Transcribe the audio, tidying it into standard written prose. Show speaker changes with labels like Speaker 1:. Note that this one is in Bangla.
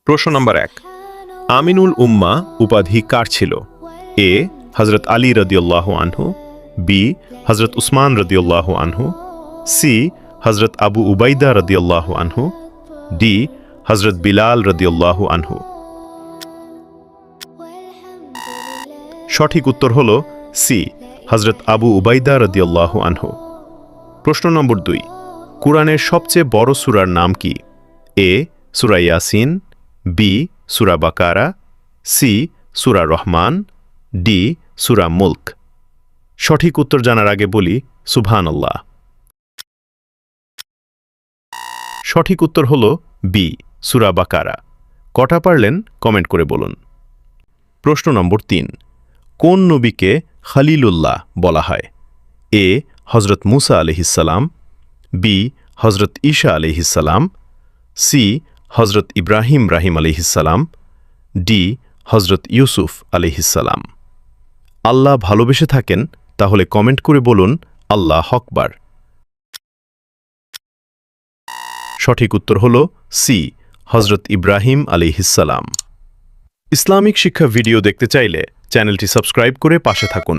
Speaker 1: প্রশ্ন নম্বর 1, আমিনুল উম্মাহ উপাধি কার ছিল? এ হযরত আলী রাদিয়াল্লাহু আনহু, বি হযরত উসমান রাদিয়াল্লাহু আনহু, সি হযরত আবু উবাইদা রাদিয়াল্লাহু আনহু, ডি হযরত বিলাল রাদিয়াল্লাহু আনহু। সঠিক উত্তর হল সি হযরত আবু উবাইদা রাদিয়াল্লাহু আনহু। প্রশ্ন নম্বর 2, কুরআনের সবচেয়ে বড় সূরার নাম কি? এ সূরা ইয়াসিন, বি সূরা বাকারা, সি সূরা রহমান, ডি সূরা মুলক। সঠিক উত্তর জানার আগে বলি সুবহানাল্লাহ। সঠিক উত্তর হল বি সূরা বাকারা। কটা পারলেন কমেন্ট করে বলুন। প্রশ্ন নম্বর 3, কোন নবীকে খলিলুল্লাহ বলা হয়? এ হযরত মূসা আলাইহিসসালাম, বি হযরত ঈসা আলাইহিসসালাম, সি হযরত ইব্রাহিম আলাইহিসসালাম, ডি হযরত ইউসুফ আলাইহিসসালাম। আল্লাহ ভালোবেসে থাকেন তাহলে কমেন্ট করে বলুন আল্লাহ আকবার। সঠিক উত্তর হল সি হযরত ইব্রাহিম আলাইহিসসালাম। ইসলামিক শিক্ষা ভিডিও দেখতে চাইলে চ্যানেলটি সাবস্ক্রাইব করে পাশে থাকুন।